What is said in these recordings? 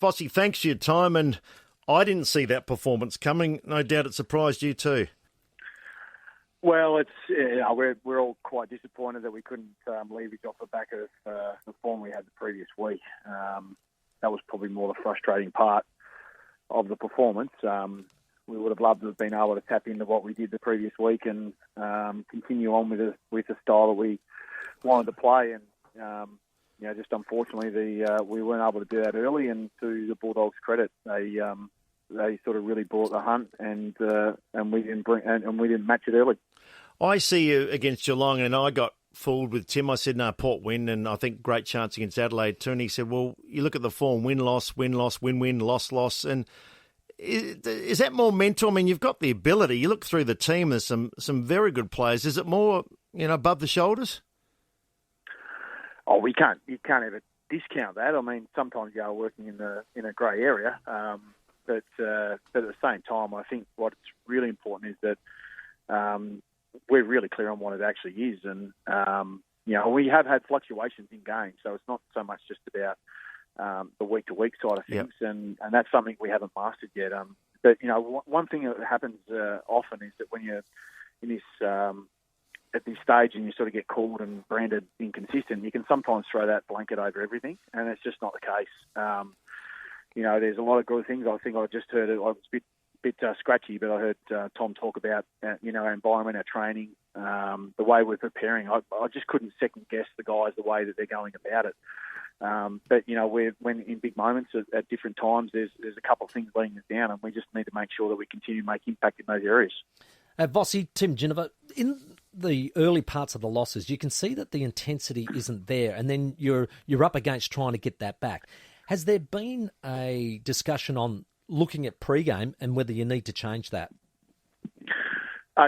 Vossy, thanks for your time, and I didn't see that performance coming. No doubt it surprised you too. Well, we're all quite disappointed that we couldn't leverage off the back of the form we had the previous week. That was probably more the frustrating part of the performance. We would have loved to have been able to tap into what we did the previous week and continue on with the style that we wanted to play. And just unfortunately, we weren't able to do that early. And to the Bulldogs' credit, they sort of really brought the hunt, and we didn't match it early. I see you against Geelong, and I got fooled with Tim. I said, no, Port win, and I think great chance against Adelaide too. And he said, well, you look at the form, win-loss, win-loss, win-win, loss-loss. And is that more mental? I mean, you've got the ability. You look through the team, there's some very good players. Is it more, above the shoulders? Oh, you can't ever discount that. I mean, sometimes you are working in a grey area, but at the same time, I think what's really important is that we're really clear on what it actually is, and we have had fluctuations in games, so it's not so much just about the week-to-week side of things, yep. and that's something we haven't mastered yet. But one thing that happens often is that when you're in this at this stage and you sort of get called and branded inconsistent, you can sometimes throw that blanket over everything, and it's just not the case. There's a lot of good things. I think I just heard it. I was a bit scratchy, but I heard Tom talk about our environment, our training, the way we're preparing. I just couldn't second guess the guys the way that they're going about it. But when in big moments at different times, there's a couple of things letting us down, and we just need to make sure that we continue to make impact in those areas. Vossy, Tim, Ginever, in the early parts of the losses, you can see that the intensity isn't there, and then you're up against trying to get that back. Has there been a discussion on looking at pre-game and whether you need to change that?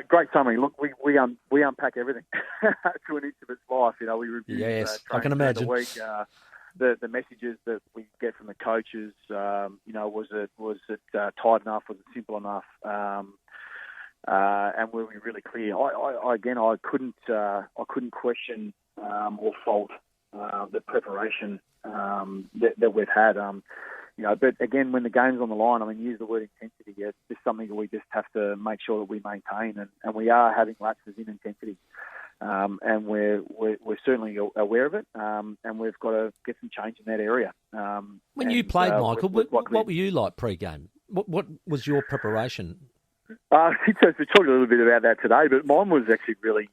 Great summary. Look, we unpack everything to an inch of its life. We review. Yes, I can imagine. The week, the messages that we get from the coaches. Was it tight enough? Was it simple enough? And were we really clear? I couldn't question or fault the preparation that we've had. But again, when the game's on the line, use the word intensity. It's just something that we just have to make sure that we maintain, and we are having lapses in intensity, and we're certainly aware of it, and we've got to get some change in that area. When you played, Michael, what were you like pre-game? What was your preparation? I think so. We talked a little bit about that today, but mine was actually really.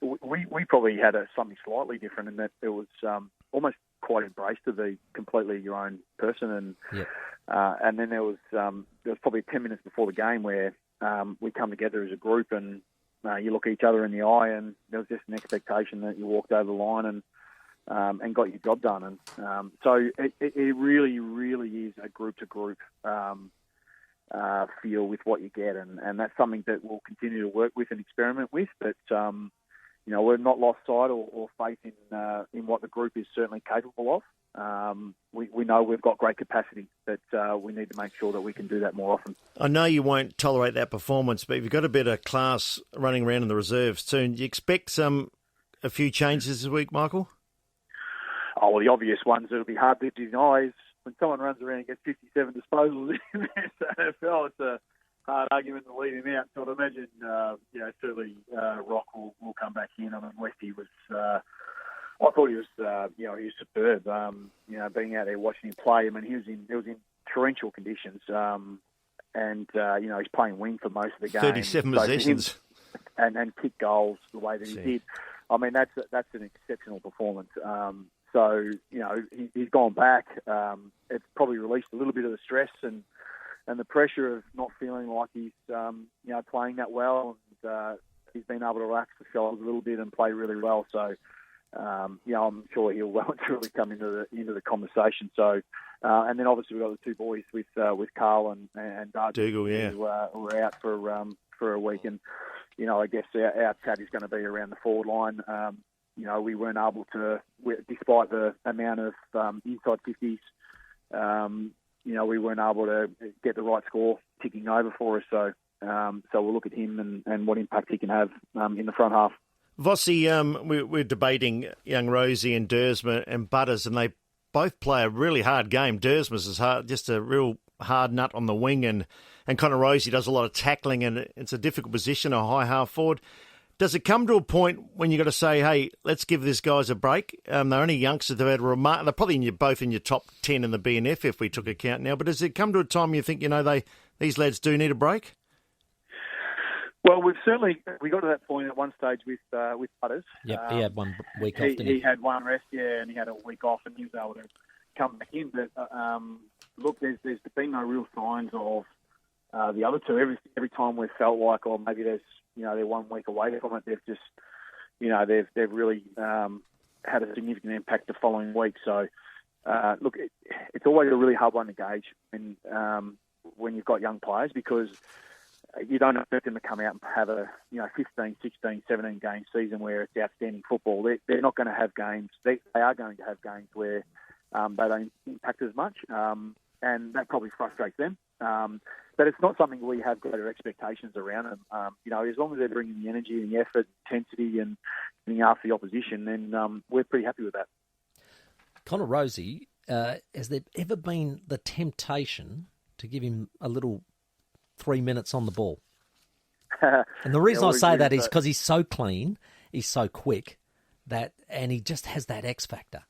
We probably had something slightly different in that it was almost quite embraced to be completely your own person, and yep. And then there was probably 10 minutes before the game where we come together as a group, and you look each other in the eye, and there was just an expectation that you walked over the line and got your job done, and so it really, really is a group to group feel with what you get, and that's something that we'll continue to work with and experiment with, but. We're not lost sight or faith in what the group is certainly capable of. We know we've got great capacity, but we need to make sure that we can do that more often. I know you won't tolerate that performance, but you've got a bit of class running around in the reserves too. Do you expect a few changes this week, Michael? Oh, well, the obvious ones that'll be hard to deny is when someone runs around and gets 57 disposals in the NFL, it's a hard argument to lead him out. So I'd imagine, certainly Rock will come back in. Westy was, I thought he was, he was superb. Being out there watching him play. It was in torrential conditions, and he's playing wing for most of the game. 37 possessions, and kick goals the way that he did. That's an exceptional performance. So he's gone back. It's probably released a little bit of the stress and the pressure of not feeling like he's playing that well, and he's been able to relax the shoulders a little bit and play really well. So I'm sure he'll well and truly come into the conversation. So and then obviously we've got the two boys with Carl and Dougal, who are out for a week, and I guess our chat is going to be around the forward line. We weren't able to, despite the amount of inside 50s. We weren't able to get the right score ticking over for us. So we'll look at him and what impact he can have in the front half. Vossy, we're debating young Rosie and Dersma and Butters, and they both play a really hard game. Dersmas is hard, just a real hard nut on the wing, and Connor Rosie does a lot of tackling, and it's a difficult position, a high half forward. Does it come to a point when you've got to say, hey, let's give these guys a break? They're only youngsters. They've had they're probably both in your top 10 in the BNF if we took account now. But does it come to a time you think, these lads do need a break? Well, we got to that point at one stage with Butters. Yep, he had 1 week off, didn't he? He had one rest, and he had a week off, and he was able to come back in. But look, there's been no real signs of the other two. Every time we've felt like, maybe there's they're 1 week away from it, they've just they've really had a significant impact the following week. So look, it's always a really hard one to gauge when you've got young players, because you don't expect them to come out and have a 15, 16, 17 game season where it's outstanding football. They're not going to have games. They are going to have games where they don't impact as much, and that probably frustrates them. But it's not something we have greater expectations around them. As long as they're bringing the energy and the effort, intensity, and getting after the opposition, then we're pretty happy with that. Connor Rosie, has there ever been the temptation to give him a little 3 minutes on the ball? And the reason I say that is because he's so clean, he's so quick, and he just has that X factor.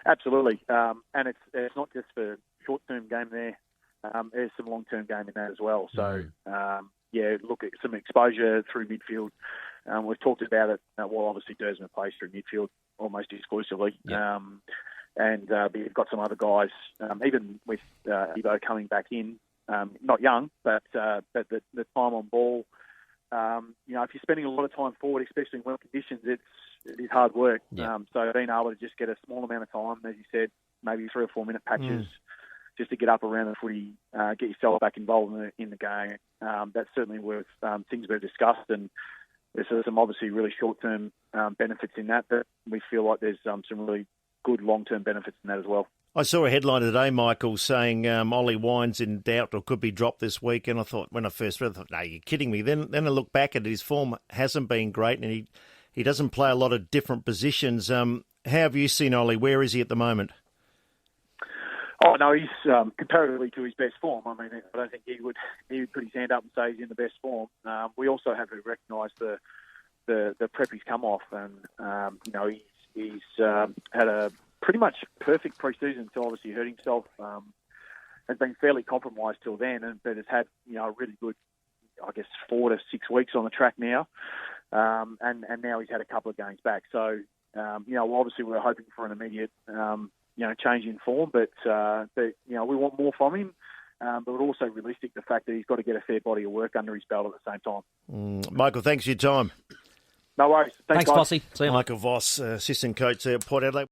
Absolutely, and it's not just for short-term game there. There's some long-term game in that as well. So, look at some exposure through midfield. We've talked about it. Obviously, Dersman plays through midfield almost exclusively. Yep. But you've got some other guys, even with Evo coming back in, not young, but the time on ball. If you're spending a lot of time forward, especially in wet conditions, it is hard work. Yep. So being able to just get a small amount of time, as you said, maybe 3 or 4 minute patches, just to get up around the footy, get yourself back involved in the game. That's certainly worth things we've discussed, and there's some obviously really short-term benefits in that, but we feel like there's some really good long-term benefits in that as well. I saw a headline today, Michael, saying Ollie Wine's in doubt or could be dropped this week, and I thought, when I first read it, I thought, no, you're kidding me. Then I look back at it, his form hasn't been great, and he doesn't play a lot of different positions. How have you seen Ollie? Where is he at the moment? Oh no, he's comparatively to his best form. I mean, I don't think he would put his hand up and say he's in the best form. We also have to recognise the prep he's come off, and he's had a pretty much perfect pre-season until obviously hurt himself. Has been fairly compromised till then, but has had a really good, 4 to 6 weeks on the track now, and now he's had a couple of games back. So obviously we're hoping for an immediate change in form, but we want more from him. But we're also realistic the fact that he's got to get a fair body of work under his belt at the same time. Michael, thanks for your time. No worries. Thanks, Vossy. See you. Michael Voss, assistant coach there at Port Adelaide.